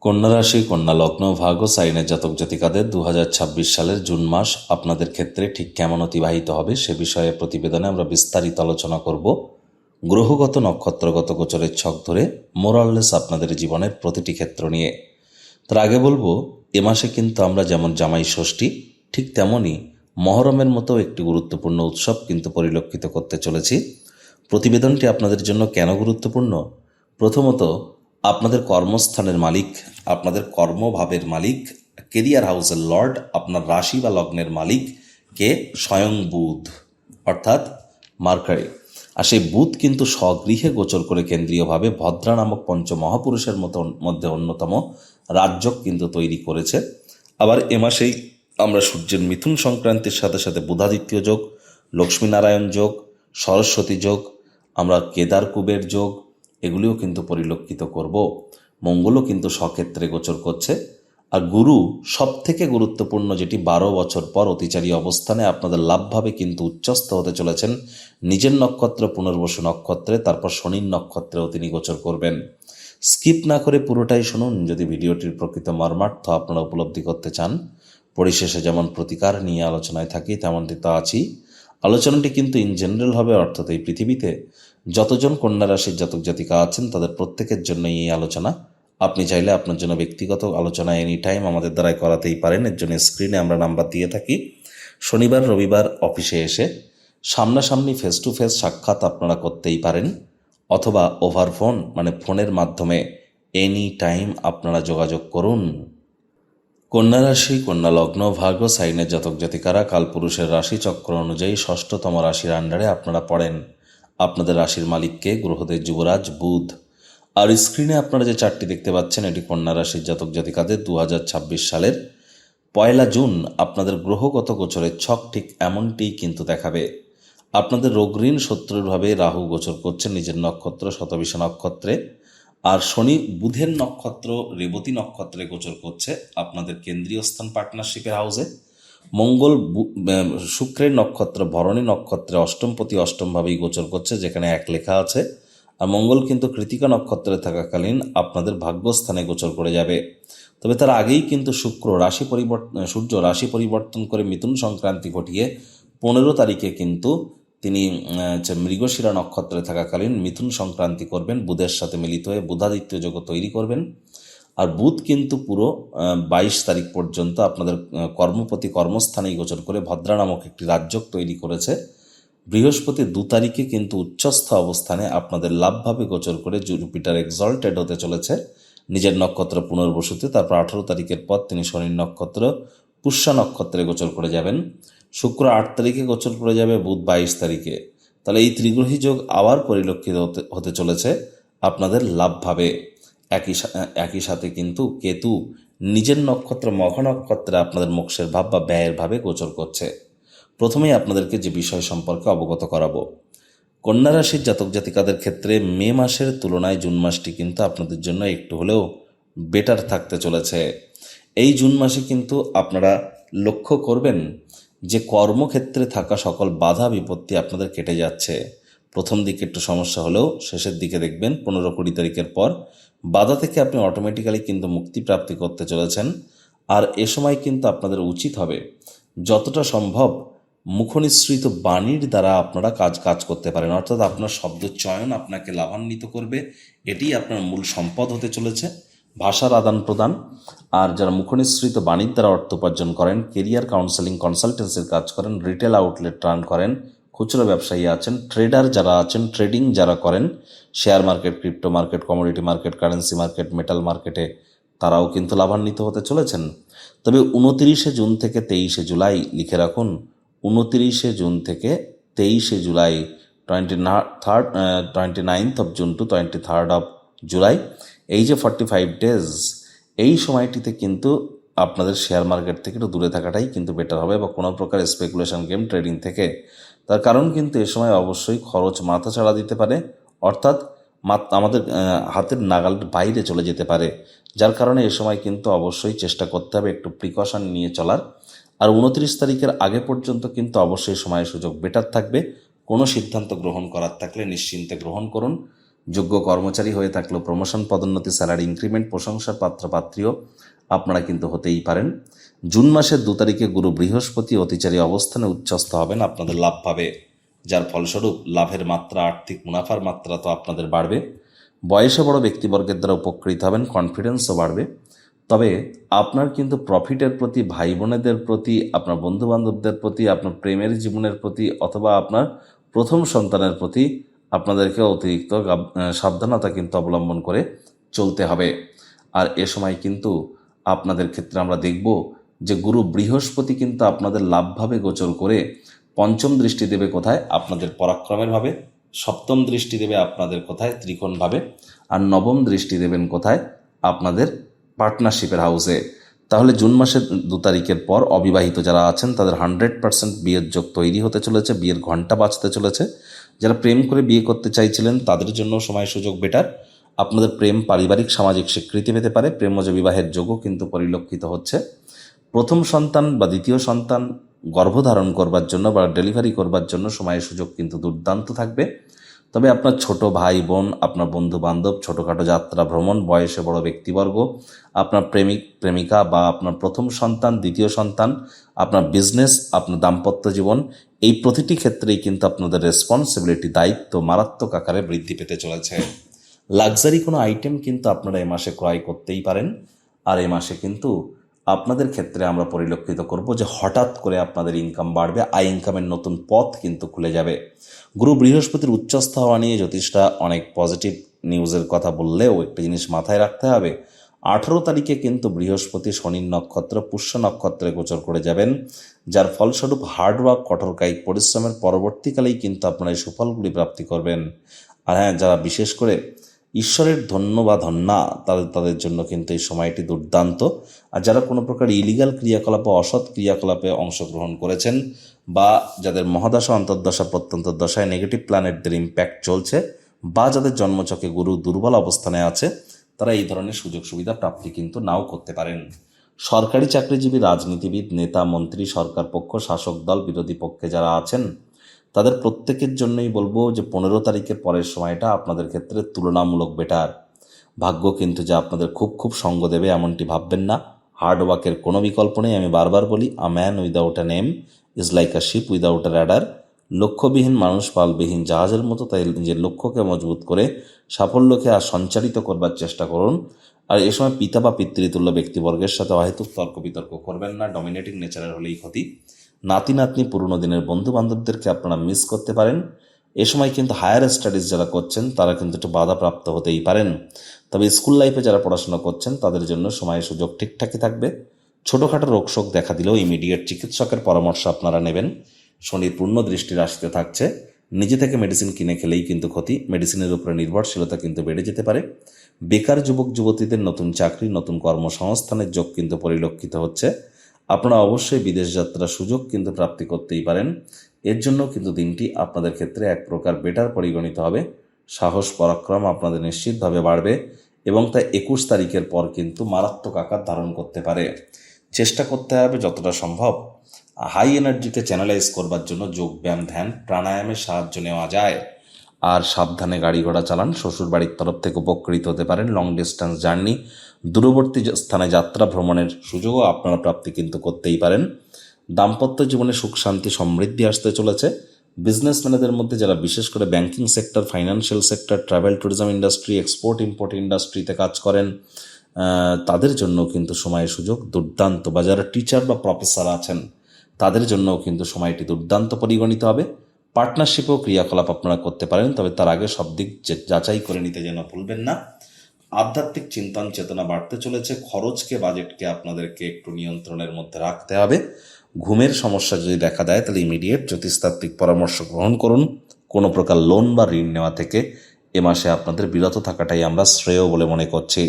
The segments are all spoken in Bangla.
কন্যা রাশি, কন্যা লগ্ন, ভাগ্য সাইনের জাতক জাতিকাদের 2026 সালের জুন মাস আপনাদের ক্ষেত্রে ঠিক কেমন অতিবাহিত হবে সে বিষয়ে প্রতিবেদনে আমরা বিস্তারিত আলোচনা করব। গ্রহগত নক্ষত্রগত গোচরের ছক ধরে মোরাললেস আপনাদের জীবনের প্রতিটি ক্ষেত্র নিয়ে। তার আগে বলবো, এ মাসে কিন্তু আমরা যেমন জামাই ষষ্ঠী ঠিক তেমনই মহরমের মতো একটি গুরুত্বপূর্ণ উৎসব কিন্তু পরিলক্ষিত করতে চলেছি। প্রতিবেদনটি আপনাদের জন্য কেন গুরুত্বপূর্ণ? প্রথমত, আপনাদের কর্মস্থানের মালিক, আপনাদের কর্মভাবের মালিক, কেরিয়ার হাউসের লর্ড, আপনার রাশি বা লগ্নের মালিক কে? স্বয়ং বুধ, অর্থাৎ মার্কারি। আর সেই বুধ কিন্তু স্বগৃহে গোচর করে কেন্দ্রীয়ভাবে ভদ্রা নামক পঞ্চমহাপুরুষের মধ্যে অন্যতম রাজযোগ কিন্তু তৈরি করেছে। আবার এ মাসেই আমরা সূর্যের মিথুন সংক্রান্তির সাথে সাথে বুধাদিত্য যোগ, লক্ষ্মীনারায়ণ যোগ, সরস্বতী যোগ, আমরা কেদার কুবের যোগ এগুলিও কিন্তু পরিলক্ষিত করব। মঙ্গলও কিন্তু স্বক্ষেত্রে গোচর করছে। আর গুরু সব থেকে গুরুত্বপূর্ণ, যেটি 12 বছর পর অতিচারী অবস্থানে আপনাদের লাভভাবে কিন্তু উচ্চস্থ হতে চলেছেন নিজের নক্ষত্র পুনর্বসু নক্ষত্রে, তারপর শনির নক্ষত্রেও তিনি গোচর করবেন। স্কিপ না করে পুরোটাই শুনুন যদি ভিডিওটির প্রকৃত মর্মার্থ আপনারা উপলব্ধি করতে চান। পরিশেষে যেমন প্রতিকার নিয়ে আলোচনায় থাকি তেমনটি তা আছি। আলোচনাটি কিন্তু ইন জেনারেল হবে, অর্থাৎ এই পৃথিবীতে যতজন কন্যা রাশির জাতক জাতিকা আছেন তাদের প্রত্যেকের জন্যই এই আলোচনা। আপনি চাইলে আপনার জন্য ব্যক্তিগত আলোচনা এনি টাইম আমাদের দ্বারাই করাতেই পারেন। এর জন্য স্ক্রিনে আমরা নাম্বার দিয়ে থাকি। শনিবার রবিবার অফিসে এসে সামনাসামনি ফেস টু ফেস সাক্ষাৎ আপনারা করতেই পারেন, অথবা ওভার ফোন মানে ফোনের মাধ্যমে এনি টাইম আপনারা যোগাযোগ করুন। কন্যা রাশি, কন্যা লগ্ন, ভাগ্য সাইনের জাতক জাতিকারা কালপুরুষের রাশিচক্র অনুযায়ী ষষ্ঠতম রাশির আন্ডারে আপনারা পড়েন। আপনাদের রাশির মালিককে গ্রহদের যুবরাজ বুধ। আর স্ক্রিনে আপনারা যে চারটি দেখতে পাচ্ছেন এটি কন্যা রাশির জাতক জাতিকাদের 2026 সালের 1 জুন আপনাদের গ্রহগত গোচরের ছক ঠিক এমনটিই কিন্তু দেখাবে। আপনাদের রোগ ঋণ শত্রুরভাবে রাহু গোচর করছে নিজের নক্ষত্র শতবিশা নক্ষত্রে, আর শনি বুধের নক্ষত্র রেবতী নক্ষত্রে গোচর করছে আপনাদের কেন্দ্রীয় স্থান পার্টনারশিপের হাউসে। মঙ্গল শুক্রের নক্ষত্র ভরণী নক্ষত্রে অষ্টমপতি অষ্টমভাবেই গোচর করছে, যেখানে 1 লেখা আছে। আর মঙ্গল কিন্তু কৃতিকা নক্ষত্রে থাকাকালীন আপনাদের ভাগ্যস্থানে গোচর করে যাবে। তবে তার আগেই কিন্তু সূর্য রাশি পরিবর্তন করে মিথুন সংক্রান্তি ঘটিয়ে 15 তারিখে কিন্তু তিনি মৃগশিরা নক্ষত্রে থাকাকালীন মিথুন সংক্রান্তি করবেন, বুধের সাথে মিলিত হয়ে বুধাদিত্য যোগ তৈরি করবেন। আর বুধ কিন্তু পুরো 22 তারিখ পর্যন্ত আপনাদের কর্মপতি কর্মস্থানেই গোচর করে ভদ্রা নামক একটি রাজযোগ তৈরি করেছে। বৃহস্পতি 2 তারিখে কিন্তু উচ্চস্থ অবস্থানে আপনাদের লাভভাবে গোচর করে জুপিটার এক্সল্টেড হতে চলেছে নিজের নক্ষত্র পুনর্বসুতে। তারপর 18 তারিখের পর তিনি শনির নক্ষত্র পুষ্যা নক্ষত্রে গোচর করে যাবেন। শুক্র 8 তারিখে গোচর করে যাবে, বুধ 22 তারিখে। তাহলে এই ত্রিগ্রহী যোগ আবার পরিলক্ষিত হতে চলেছে আপনাদের লাভভাবে। একই সাথে কিন্তু কেতু নিজের নক্ষত্র মঘ নক্ষত্রে আপনাদের মোক্ষের ভাব বা ব্যয়ের ভাবে গোচর করছে। প্রথমেই আপনাদেরকে যে বিষয় সম্পর্কে অবগত করাবো, কন্যা রাশির জাতক জাতিকাদের ক্ষেত্রে মে মাসের তুলনায় জুন মাসটি কিন্তু আপনাদের জন্য একটু হলেও বেটার থাকতে চলেছে। এই জুন মাসে কিন্তু আপনারা লক্ষ্য করবেন যে কর্মক্ষেত্রে থাকা সকল বাধা বিপত্তি আপনাদের কেটে যাচ্ছে। প্রথম দিকে একটু সমস্যা হলেও শেষের দিকে দেখবেন 15-20 তারিখের পর বাধা থেকে আপনি অটোমেটিক্যালি কিন্তু মুক্তি প্রাপ্তি করতে চলেছেন। আর এ সময় কিন্তু আপনাদের উচিত হবে যতটা সম্ভব মুখনিসৃত বাণীর দ্বারা আপনারা কাজ করতে পারেন, অর্থাৎ আপনার শব্দ চয়ন আপনাকে লাভান্বিত করবে। এটি আপনার মূল সম্পদ হতে চলেছে, ভাষার আদান প্রদান। আর যারা মুখনিসৃত বাণীর দ্বারা অর্থ উপার্জন করেন, কেরিয়ার কাউন্সেলিং কনসালটেন্সির কাজ করেন, রিটেল আউটলেট রান করেন, খুচরো ব্যবসায়ী আছেন, ট্রেডার যারা আছেন, ট্রেডিং যারা করেন, share market, crypto market, commodity market, currency market, metal মার্কেটে, তারাও কিন্তু লাভান্বিত হতে চলেছেন। তবে 29 জুন থেকে 23 জুলাই লিখে রাখুন, 29 জুন থেকে 23 July, 29th of June to 23rd of July, এই যে 45 ডেজ, এই সময়টিতে কিন্তু আপনাদের শেয়ার মার্কেট থেকে একটু দূরে থাকাটাই কিন্তু বেটার হবে, বা কোনো প্রকার স্পেকুলেশন গেম ট্রেডিং থেকে। তার কারণ কিন্তু এ সময় অবশ্যই খরচ মাথা ছাড়া দিতে পারে, অর্থাৎ আমাদের হাতের নাগালের বাইরে চলে যেতে পারে। যার কারণে এ সময় কিন্তু অবশ্যই চেষ্টা করতে হবে একটু প্রিকশন নিয়ে চলার। আর 29 তারিখের আগে পর্যন্ত কিন্তু অবশ্যই সময় সুযোগ বেটার থাকবে। কোনো সিদ্ধান্ত গ্রহণ করার থাকলে নিশ্চিন্তে গ্রহণ করুন। যোগ্য কর্মচারী হয়ে থাকলেও প্রমোশন, পদোন্নতি, স্যালারি ইনক্রিমেন্ট, প্রশংসার পাত্রপাত্রীও আপনারা কিন্তু হতেই পারেন। জুন মাসের 2 তারিখে গুরু বৃহস্পতি অতিচারী অবস্থানে উচ্চস্থ হবেন, আপনাদের লাভ পাবে, যার ফলস্বরূপ লাভের মাত্রা, আর্থিক মুনাফার মাত্রা তো আপনাদের বাড়বে। বয়সে বড় ব্যক্তিবর্গের দ্বারা উপকৃত হবেন, কনফিডেন্সও বাড়বে। তবে আপনার কিন্তু প্রফিটের প্রতি, ভাই বোনেদের প্রতি, আপনার বন্ধুবান্ধবদের প্রতি, আপনার প্রেমের জীবনের প্রতি অথবা আপনার প্রথম সন্তানের প্রতি আপনাদেরকে অতিরিক্ত সাবধানতা কিন্তু অবলম্বন করে চলতে হবে। আর এ সময় কিন্তু আপনাদের ক্ষেত্রে আমরা দেখব যে গুরু বৃহস্পতি কিন্তু আপনাদের লাভভাবে গোচর করে পঞ্চম দৃষ্টি দেবে কোথায়? আপনাদের পরাক্রমের ভাবে। সপ্তম দৃষ্টি দেবে আপনাদের কোথায়? ত্রিকোণভাবে। আর নবম দৃষ্টি দেবেন কোথায়? আপনাদের পার্টনারশিপের হাউসে। তাহলে জুন মাসের 2 তারিখের পর অবিবাহিত যারা আছেন তাদের 100% বিয়ের যোগ তৈরি হতে চলেছে, বিয়ের ঘণ্টা বাজতে চলেছে। যারা প্রেম করে বিয়ে করতে চাইছিলেন তাদের জন্য সময় সুযোগ বেটার। আপনাদের প্রেম পারিবারিক সামাজিক স্বীকৃতি পেতে পারে, প্রেমজ বিবাহের যোগও কিন্তু পরিলক্ষিত হচ্ছে। প্রথম সন্তান বা দ্বিতীয় সন্তান গর্ভধারণ করবার জন্য বা ডেলিভারি করবার জন্য সময় সুযোগ কিন্তু দুর্দান্ত থাকবে। তবে আপনার ছোট ভাই বোন, আপনার বন্ধু বান্ধব, ছোটোখাটো যাত্রা ভ্রমণ, বয়সে বড় ব্যক্তিবর্গ, আপনার প্রেমিক প্রেমিকা বা আপনার প্রথম সন্তান, দ্বিতীয় সন্তান, আপনার বিজনেস, আপনার দাম্পত্য জীবন, এই প্রতিটি ক্ষেত্রেই কিন্তু আপনাদের রেসপন্সিবিলিটি, দায়িত্ব মারাত্মক আকারে বৃদ্ধি পেতে চলেছে। লাক্সারি কোনো আইটেম কিন্তু আপনারা এই মাসে ক্রয় করতেই পারেন। আর এই মাসে কিন্তু আপনাদের ক্ষেত্রে আমরা পরিলক্ষিত করব যে হঠাৎ করে আপনাদের ইনকাম বাড়বে, আয় ইনকামের নতুন পথ কিন্তু খুলে যাবে। গুরু বৃহস্পতির উচ্চস্থ হওয়া নিয়ে জ্যোতিষরা অনেক পজিটিভ নিউজের কথা বললেও একটা জিনিস মাথায় রাখতে হবে, 18 তারিখে কিন্তু বৃহস্পতি শনির নক্ষত্র পুষ্য নক্ষত্রে গোচর করে যাবেন, যার ফলস্বরূপ হার্ডওয়ার্ক, কঠোর কায়িক পরিশ্রমের পরবর্তীকালেই কিন্তু আপনারা এই সুফলগুলি প্রাপ্তি করবেন। আর হ্যাঁ, যারা বিশেষ করে ঈশ্বরের ধন্য বা ধন্যা, তাদের জন্য কিন্তু এই সময়টি দুর্দান্ত। আর যারা কোনো প্রকার ইলিগাল ক্রিয়াকলাপ বা অসৎ ক্রিয়াকলাপে অংশগ্রহণ করেছেন বা যাদের মহাদশা, অন্তর্দশা, প্রত্যন্তর্দশায় নেগেটিভ প্ল্যানেটদের ইম্প্যাক্ট চলছে বা যাদের জন্মচকে গুরু দুর্বল অবস্থানে আছে, তারা এই ধরনের সুযোগ সুবিধা প্রাপ্তি কিন্তু নাও করতে পারেন। সরকারি চাকরিজীবী, রাজনীতিবিদ, নেতা, মন্ত্রী, সরকার পক্ষ, শাসক দল, বিরোধী পক্ষে যারা আছেন তাদের প্রত্যেকের জন্যই বলবো যে 15 তারিখের পরের সময়টা আপনাদের ক্ষেত্রে তুলনামূলক বেটার। ভাগ্য কিন্তু যে আপনাদের খুব খুব সঙ্গ দেবে এমনটি ভাববেন না। হার্ডওয়ার্কের কোনো বিকল্প নেই। আমি বারবার বলি, a man without a name is like a ship without a rudder. লক্ষ্যবিহীন মানুষ পালবিহীন জাহাজের মতো। তাই নিজের লক্ষ্যকে মজবুত করে সাফল্যকে আর সঞ্চারিত করবার চেষ্টা করুন। আর এ সময় পিতা বা পিতৃতুল্য ব্যক্তিবর্গের সাথে অহেতুক তর্ক বিতর্ক করবেন না, ডমিনেটিং নেচারের হলেই ক্ষতি। নাতি নাতনি, পুরনো দিনের বন্ধু বান্ধবদেরকে আপনারা মিস করতে পারেন। এ সময় কিন্তু হায়ার স্টাডিজ যারা করছেন তারা কিন্তু একটু বাধাপ্রাপ্ত হতেই পারেন। তবে স্কুল লাইফে যারা পড়াশোনা করছেন তাদের জন্য সময় সুযোগ ঠিকঠাকই থাকবে। ছোটোখাটো রোগশোক দেখা দিলেও ইমিডিয়েট চিকিৎসকের পরামর্শ আপনারা নেবেন। শনির পূর্ণ দৃষ্টি রাশিতে থাকছে, নিজে থেকে মেডিসিন কিনে খেলেই কিন্তু ক্ষতি। মেডিসিনের উপরে নির্ভরশীলতা কিন্তু বেড়ে যেতে পারে। বেকার যুবক যুবতীদের নতুন চাকরি, নতুন কর্মসংস্থানের যোগ কিন্তু পরিলক্ষিত হচ্ছে। আপনারা অবশ্যই বিদেশ যাত্রার সুযোগ কিন্তু প্রাপ্তি করতেই পারেন। এর জন্য কিন্তু দিনটি আপনাদের ক্ষেত্রে এক প্রকার বেটার পরিগণিত হবে। সাহস পরাক্রম আপনাদের নিশ্চিতভাবে বাড়বে এবং তা 21 তারিখের পর কিন্তু মারাত্মক আকার ধারণ করতে পারে। চেষ্টা করতে হবে যতটা সম্ভব হাই এনার্জিকে চ্যানেলাইজ করবার জন্য যোগব্যায়াম, ধ্যান, প্রাণায়ামের সাহায্য নেওয়া যায়। আর সাবধানে গাড়ি ঘোড়া চালান। শ্বশুর বাড়ির তরফ থেকে উপকৃত হতে পারেন। লং ডিস্টেন্স জার্নি, দূরবর্তী স্থানে যাত্রা ভ্রমণের সুযোগও আপনারা প্রাপ্তি কিন্তু করতেই পারেন। দাম্পত্য জীবনে সুখ শান্তি সমৃদ্ধি আসতে চলেছে। বিজনেসম্যানদের মধ্যে যারা বিশেষ করে banking sector, financial sector, travel tourism industry, export import ইন্ডাস্ট্রিতে কাজ করেন তাদের জন্য কিন্তু সময়ের সুযোগ দুর্দান্ত। বা যারা টিচার বা প্রফেসর আছেন তাদের জন্যও কিন্তু সময়টি দুর্দান্ত পরিগণিত হবে। পার্টনারশিপও ক্রিয়াকলাপ আপনারা করতে পারেন, তবে তার আগে সব দিক যাচাই করে নিতে যেন ভুলবেন না। আধ্যাত্মিক চিন্তন চেতনা বাড়তে চলেছে। খরচকে, বাজেটকে আপনাদেরকে একটু নিয়ন্ত্রণের মধ্যে রাখতে হবে। ঘুমের সমস্যা যদি দেখা দেয় তাহলে ইমিডিয়েট জ্যোতিষতাত্ত্বিক পরামর্শ গ্রহণ করুন। কোনো প্রকার লোন বা ঋণ নেওয়া থেকে এ মাসে আপনাদের বিরত থাকাটাই আমরা শ্রেয় বলে মনে করছি।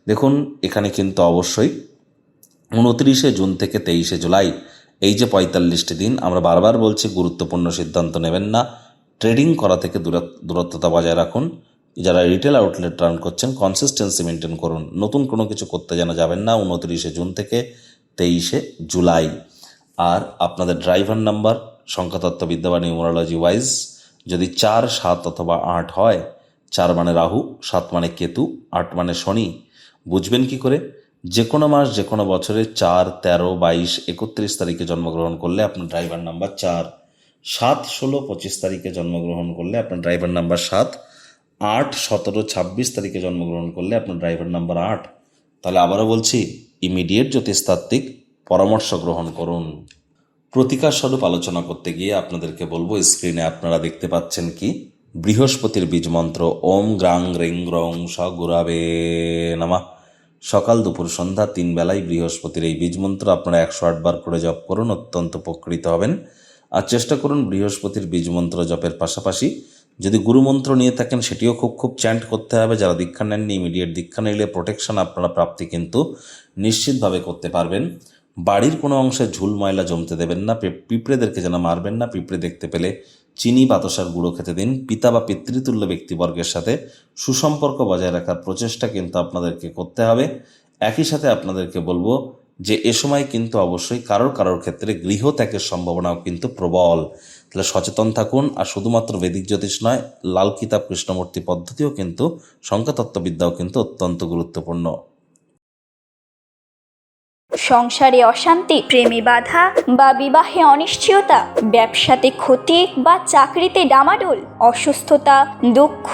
দেখুন, এখানে কিন্তু অবশ্যই 29 জুন থেকে 23 জুলাই এই যে 45টি দিন, আমরা বারবার বলছি গুরুত্বপূর্ণ সিদ্ধান্ত নেবেন না। ট্রেডিং করা থেকে দূরত্বতা বজায় রাখুন। যারা রিটেল আউটলেট রান করছেন কনসিস্টেন্সি মেনটেন করুন। নতুন কোনো কিছু করতে যেন যাবেন না 29 জুন থেকে 23 জুলাই। আর আপনাদের ড্রাইভার নাম্বার সংখ্যাতত্ত্ববিদ্যা বা নিউমারোলজি ওয়াইজ যদি 4, 7 অথবা 8 হয় 4 মানে রাহু, 7 মানে কেতু, 8 মানে শনি। বুঝবেন কি করে? যে কোনো মাস যে কোনো বছরে 4, 13, 22, 31 তারিখে জন্মগ্রহণ করলে আপনার ড্রাইভার নাম্বার 4, 7, 16, 25 তারিখে জন্মগ্রহণ করলে আপনার ড্রাইভার নাম্বার 7, 8, 17, 26 তারিখে জন্মগ্রহণ করলে আপনার ড্রাইভার নাম্বার 8। তাহলে আবারও বলছি, ইমিডিয়েট জ্যোতিষতাত্ত্বিক পরামর্শ গ্রহণ করুন। প্রতিকার স্বরূপ আলোচনা করতে গিয়ে আপনাদেরকে বলবো, স্ক্রিনে আপনারা দেখতে পাচ্ছেন কি বৃহস্পতির বীজ মন্ত্র ওম গ্রাং রিং গ্রং স গুরাবে নমঃ। সকাল দুপুর সন্ধ্যা 3 বেলায় বৃহস্পতির এই বীজ মন্ত্র আপনারা 108 বার করে জপ করুন, অত্যন্ত উপকৃত হবেন। আর চেষ্টা করুন বৃহস্পতির বীজ মন্ত্র জপের পাশাপাশি যদি গুরুমন্ত্র নিয়ে থাকেন সেটিও খুব চ্যান্ট করতে হবে। যারা দীক্ষা নেননি, ইমিডিয়েট দীক্ষা নিলে প্রোটেকশন আপনারা প্রাপ্তি কিন্তু নিশ্চিতভাবে করতে পারবেন। বাড়ির কোনো অংশে ঝুল ময়লা জমতে দেবেন না, পিঁপড়েদেরকে যেন মারবেন না। পিঁপড়ে দেখতে পেলে চিনি বাতাসার গুঁড়ো খেতে দিন। পিতা বা পিতৃতুল্য ব্যক্তিবর্গের সাথে সুসম্পর্ক বজায় রাখার প্রচেষ্টা কিন্তু আপনাদেরকে করতে হবে। একই সাথে আপনাদেরকে বলবো যে এ সময় কিন্তু অবশ্যই কারোর ক্ষেত্রে গৃহত্যাগের সম্ভাবনাও কিন্তু প্রবল। তাহলে সচেতন থাকুন। আর শুধুমাত্র বেদিক জ্যোতিষ নয়, লাল কিতাব কৃষ্ণমূর্তি পদ্ধতিও কিন্তু, সংখ্যাতত্ত্ববিদ্যাও কিন্তু অত্যন্ত গুরুত্বপূর্ণ। সংসারে অশান্তি, প্রেমে বাধা বা বিবাহে অনিশ্চয়তা, ব্যবসাতে ক্ষতি বা চাকরিতে ডামাডোল, অসুস্থতা, দুঃখ,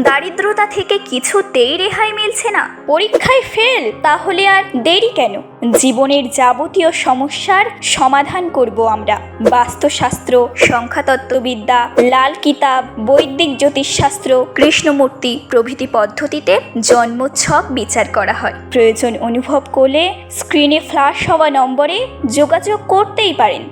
দারিদ্রতা থেকে কিছুতেই রেহাই মিলছে না, পরীক্ষায় ফেল, তাহলে আর দেরি কেন? জীবনের যাবতীয় সমস্যার সমাধান করব আমরা। বাস্তুশাস্ত্র, সংখ্যাতত্ত্ববিদ্যা, লাল কিতাব, বৈদিক জ্যোতিষশাস্ত্র, কৃষ্ণমূর্তি প্রভৃতি পদ্ধতিতে জন্মছক বিচার করা হয়। প্রয়োজন অনুভব করলে স্ক্রিনে ফ্ল্যাশ হওয়া নম্বরে যোগাযোগ করতেই পারেন।